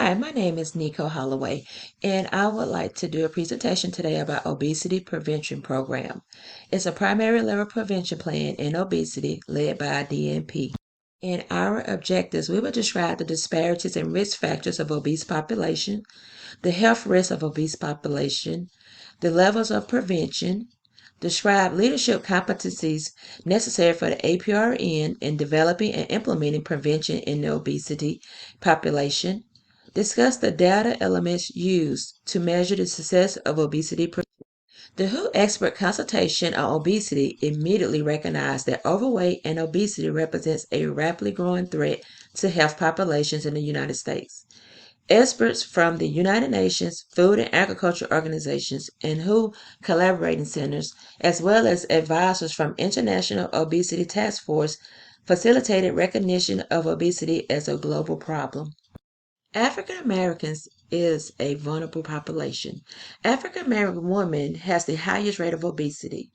Hi, my name is Nico Holloway, and I would like to do a presentation today about Obesity Prevention Program. It's a primary level prevention plan in obesity led by DNP. In our objectives, we will describe the disparities and risk factors of obese population, the health risks of obese population, the levels of prevention, describe leadership competencies necessary for the APRN in developing and implementing prevention in the obesity population, discuss the data elements used to measure the success of obesity prevention. The WHO expert consultation on obesity immediately recognized that overweight and obesity represents a rapidly growing threat to health populations in the United States. Experts from the United Nations Food and Agriculture Organizations and WHO collaborating centers, as well as advisors from International Obesity Task Force, facilitated recognition of obesity as a global problem. African Americans is a vulnerable population. African American women has the highest rate of obesity,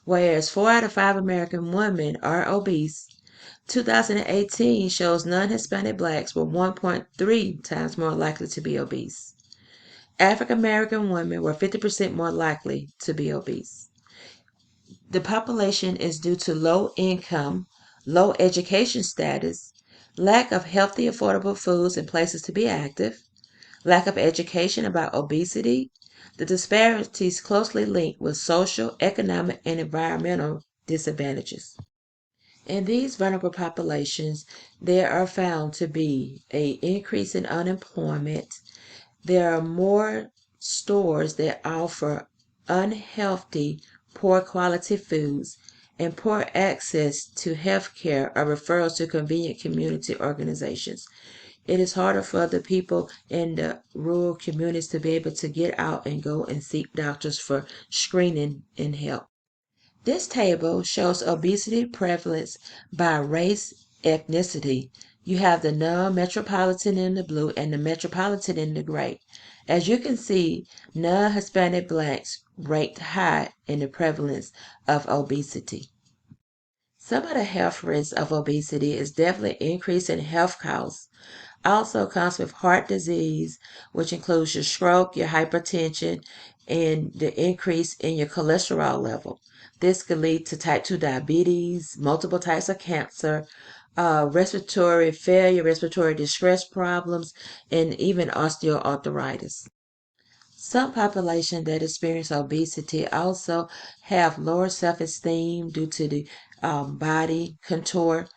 whereas 4 out of 5 American women are obese. 2018 shows non-Hispanic blacks were 1.3 times more likely to be obese. African American women were 50% more likely to be obese. The population is due to low income, low education status, lack of healthy, affordable foods and places to be active, lack of education about obesity, the disparities closely linked with social, economic, and environmental disadvantages. In these vulnerable populations, there are found to be an increase in unemployment. There are more stores that offer unhealthy, poor quality foods, and poor access to health care or referrals to convenient community organizations. It is harder for the people in the rural communities to be able to get out and go and seek doctors for screening and help. This table shows obesity prevalence by race, ethnicity. You have the non-metropolitan in the blue and the metropolitan in the gray. As you can see, non-Hispanic blacks ranked high in the prevalence of obesity. Some of the health risks of obesity is definitely increase in health costs. Also comes with heart disease, which includes your stroke, your hypertension, and the increase in your cholesterol level. This could lead to type 2 diabetes, multiple types of cancer, respiratory failure, respiratory distress problems, and even osteoarthritis. Some population that experience obesity also have lower self-esteem due to the body contour,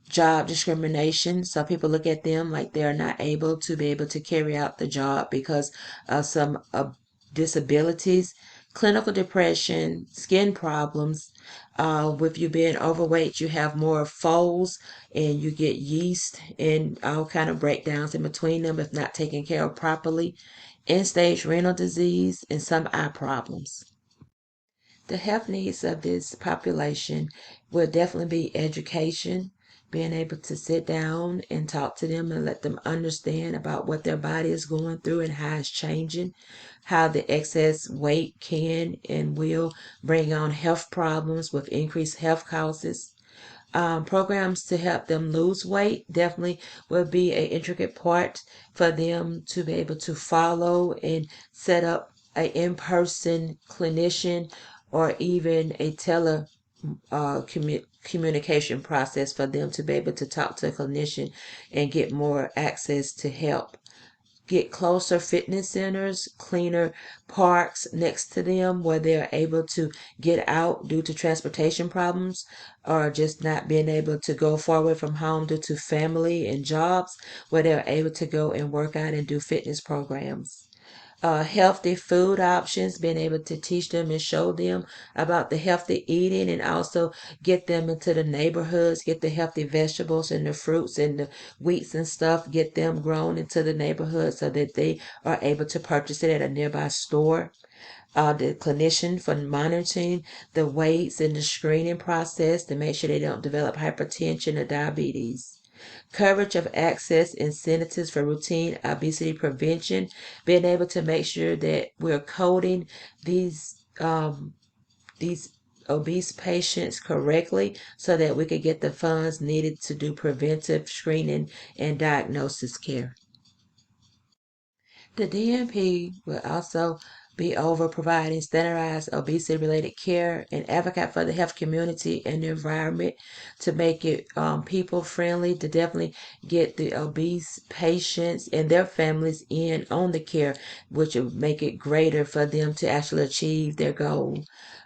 job discrimination. Some people look at them like they're not able to carry out the job because of some disabilities, clinical depression, skin problems. With you being overweight, you have more folds and you get yeast and all kind of breakdowns in between them if not taken care of properly. End-stage renal disease and some eye problems. The health needs of this population will definitely be education, being able to sit down and talk to them and let them understand about what their body is going through and how it's changing, how the excess weight can and will bring on health problems with increased health costs. Programs to help them lose weight definitely will be an intricate part for them to be able to follow and set up an in-person clinician or even a communication process for them to be able to talk to a clinician and get more access to help. Get closer fitness centers, cleaner parks next to them where they're able to get out due to transportation problems or just not being able to go far away from home due to family and jobs, where they're able to go and work out and do fitness programs. Healthy food options, being able to teach them and show them about the healthy eating and also get them into the neighborhoods, get the healthy vegetables and the fruits and the wheats and stuff, get them grown into the neighborhood so that they are able to purchase it at a nearby store. The clinician for monitoring the weights and the screening process to make sure they don't develop hypertension or diabetes. Coverage of access incentives for routine obesity prevention, being able to make sure that we're coding these obese patients correctly so that we could get the funds needed to do preventive screening and diagnosis care. The DNP will also be over providing standardized obesity-related care and advocate for the health community and the environment to make it people-friendly, to definitely get the obese patients and their families in on the care, which will make it greater for them to actually achieve their goal.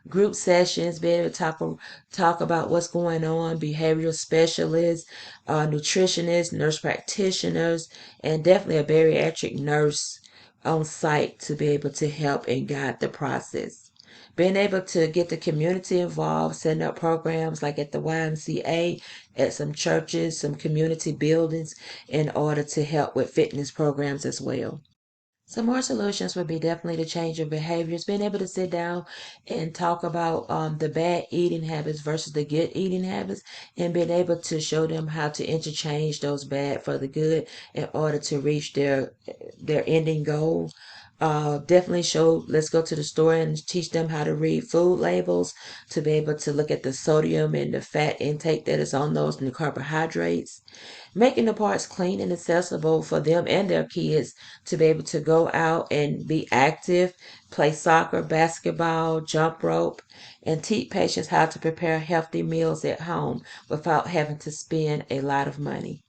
Group sessions, be able to talk about what's going on, behavioral specialists, nutritionists, nurse practitioners, and definitely a bariatric nurse on site to be able to help and guide the process. Being able to get the community involved, setting up programs like at the YMCA, at some churches, some community buildings, in order to help with fitness programs as well. Some more solutions would be definitely to change your behaviors, being able to sit down and talk about the bad eating habits versus the good eating habits, and being able to show them how to interchange those bad for the good in order to reach their ending goal. Definitely show, let's go to the store and teach them how to read food labels, to be able to look at the sodium and the fat intake that is on those and the carbohydrates, making the parks clean and accessible for them and their kids to be able to go out and be active, play soccer, basketball, jump rope, and teach patients how to prepare healthy meals at home without having to spend a lot of money.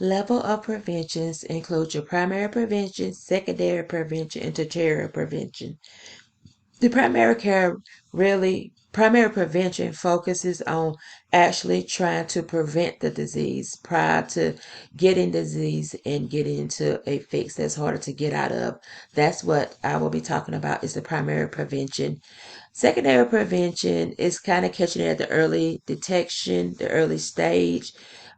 Level of preventions include your primary prevention, secondary prevention, and tertiary prevention. The primary prevention focuses on actually trying to prevent the disease prior to getting disease and getting into a fix that's harder to get out of. That's what I will be talking about, is the primary prevention. Secondary prevention is kind of catching it at the early detection, the early stage,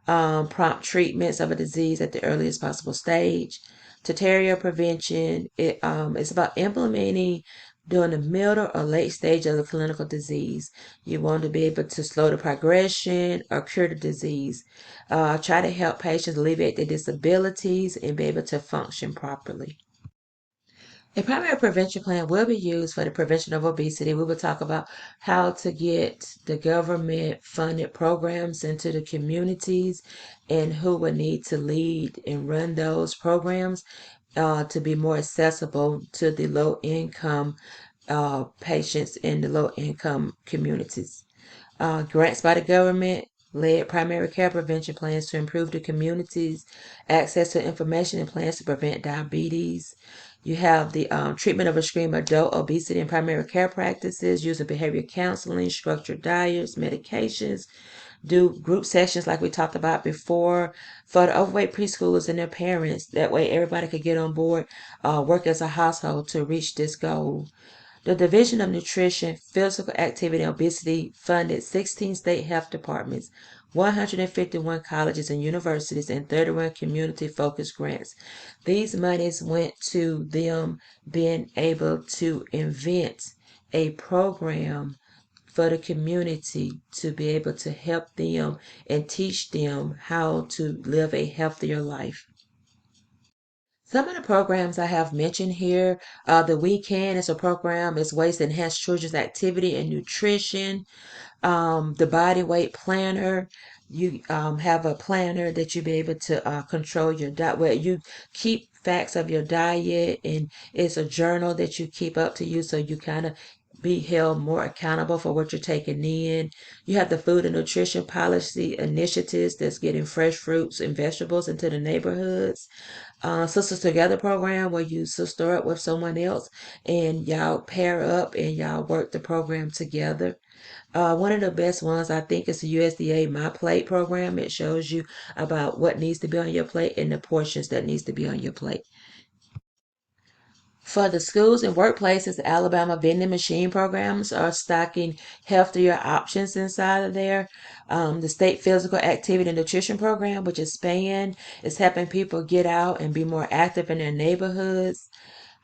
prompt treatments of a disease at the earliest possible stage. Tertiary prevention is about implementing during the middle or late stage of the clinical disease. You want to be able to slow the progression or cure the disease. Try to help patients alleviate their disabilities and be able to function properly. A primary prevention plan will be used for the prevention of obesity. We will talk about how to get the government funded programs into the communities and who will need to lead and run those programs to be more accessible to the low income patients in the low income communities. Grants by the government led primary care prevention plans to improve the community's access to information and plans to prevent diabetes. You have the treatment of extreme adult obesity in primary care practices, use of behavior counseling, structured diets, medications, do group sessions like we talked about before for the overweight preschoolers and their parents. That way everybody could get on board, work as a household to reach this goal. The Division of Nutrition, Physical Activity, and Obesity funded 16 state health departments, 151 colleges and universities, and 31 community-focused grants. These monies went to them being able to invent a program for the community to be able to help them and teach them how to live a healthier life. Some of the programs I have mentioned here, the We Can is a program, is ways to enhance children's activity and nutrition. The body weight planner, you have a planner that you be able to control your diet, where you keep facts of your diet, and it's a journal that you keep up to you, so you kind of be held more accountable for what you're taking in. You have the food and nutrition policy initiatives that's getting fresh fruits and vegetables into the neighborhoods. Sisters Together program, where you sister up with someone else and y'all pair up and y'all work the program together. One of the best ones I think is the USDA My Plate program. It shows you about what needs to be on your plate and the portions that needs to be on your plate. For the schools and workplaces, the Alabama vending machine programs are stocking healthier options inside of there. The state physical activity and nutrition program, which is SPAN, is helping people get out and be more active in their neighborhoods.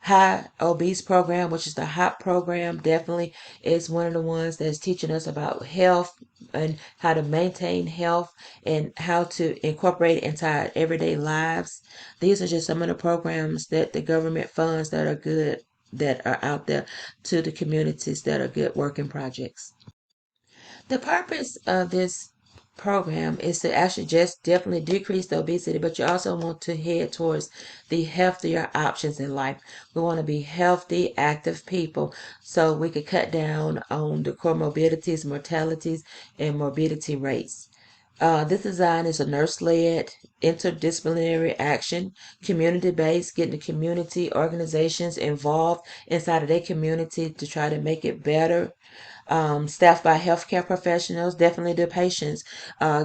High Obese program, which is the HOP program, definitely is one of the ones that's teaching us about health and how to maintain health and how to incorporate it into our everyday lives. These are just some of the programs that the government funds that are good, that are out there to the communities, that are good working projects. The purpose of this program is to actually just definitely decrease the obesity, but you also want to head towards the healthier options in life. We want to be healthy, active people so we could cut down on the comorbidities, mortalities, and morbidity rates. This design is a nurse-led, interdisciplinary action, community-based, getting the community organizations involved inside of their community to try to make it better. Staffed by healthcare professionals, definitely the patients,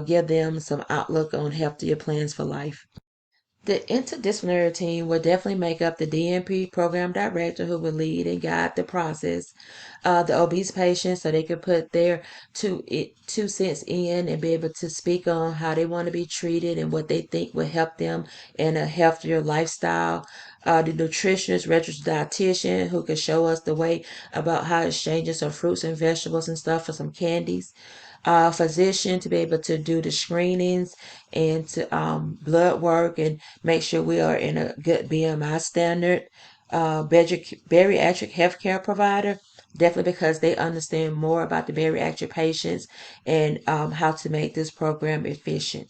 give them some outlook on healthier plans for life. The interdisciplinary team will definitely make up the DNP program director who will lead and guide the process. The obese patients so they can put their two cents in and be able to speak on how they want to be treated and what they think will help them in a healthier lifestyle. The nutritionist, registered dietitian who can show us the way about how to change some fruits and vegetables and stuff for some candies. Physician to be able to do the screenings and to blood work and make sure we are in a good BMI standard. Bariatric healthcare provider, definitely because they understand more about the bariatric patients and how to make this program efficient.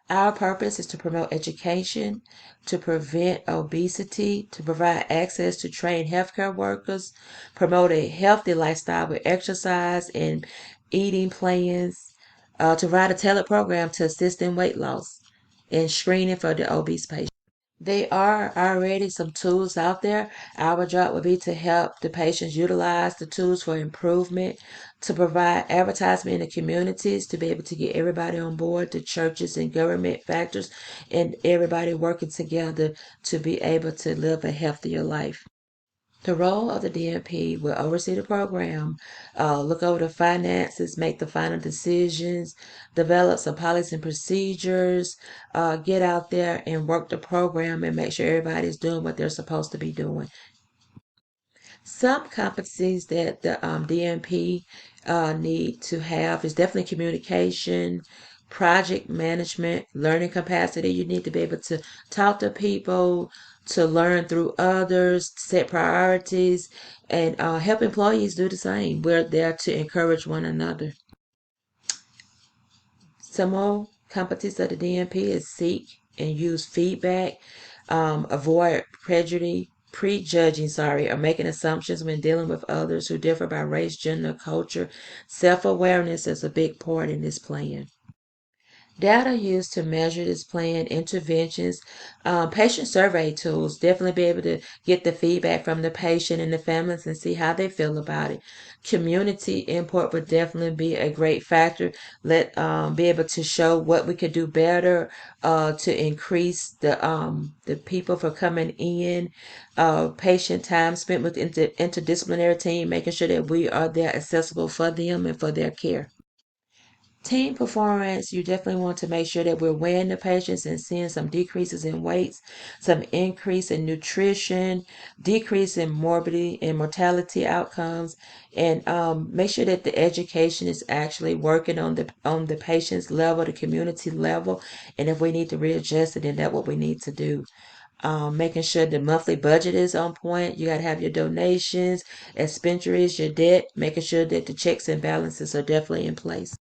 Our purpose is to promote education, to prevent obesity, to provide access to trained healthcare workers, promote a healthy lifestyle with exercise and eating plans, to provide a tailored program to assist in weight loss and screening for the obese patients. There are already some tools out there. Our job would be to help the patients utilize the tools for improvement, to provide advertisement in the communities, to be able to get everybody on board, the churches and government factors, and everybody working together to be able to live a healthier life. The role of the DNP will oversee the program, look over the finances, make the final decisions, develop some policies and procedures, get out there and work the program and make sure everybody's doing what they're supposed to be doing. Some competencies that the DNP need to have is definitely communication, project management, learning capacity. You need to be able to talk to people, to learn through others, set priorities, and help employees do the same. We're there to encourage one another. Some more competencies of the DNP is seek and use feedback, avoid prejudging, or making assumptions when dealing with others who differ by race, gender, culture. Self-awareness is a big part in this plan. Data used to measure this plan, interventions, patient survey tools, definitely be able to get the feedback from the patient and the families and see how they feel about it. Community input would definitely be a great factor. Be able to show what we could do better to increase the people for coming in. Patient time spent with interdisciplinary team, making sure that we are there accessible for them and for their care. Team performance, you definitely want to make sure that we're weighing the patients and seeing some decreases in weights, some increase in nutrition, decrease in morbidity and mortality outcomes, and make sure that the education is actually working on the patient's level, the community level, and if we need to readjust it, then that's what we need to do. Making sure the monthly budget is on point. You got to have your donations, expenditures, your debt, making sure that the checks and balances are definitely in place.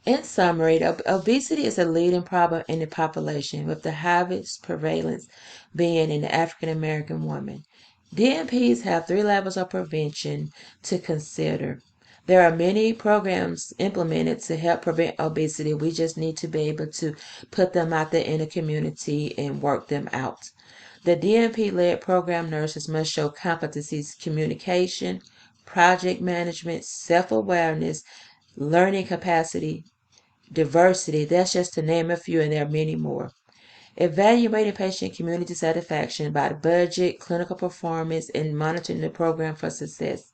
In summary, obesity is a leading problem in the population, with the highest prevalence being in the African American woman. DNPs have three levels of prevention to consider. There are many programs implemented to help prevent obesity. We just need to be able to put them out there in the community and work them out. The DNP-led program nurses must show competencies, communication, project management, self-awareness, learning capacity, diversity. That's just to name a few, and there are many more. Evaluating patient community satisfaction by the budget, clinical performance, and monitoring the program for success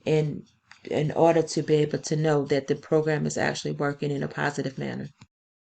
in order to be able to know that the program is actually working in a positive manner.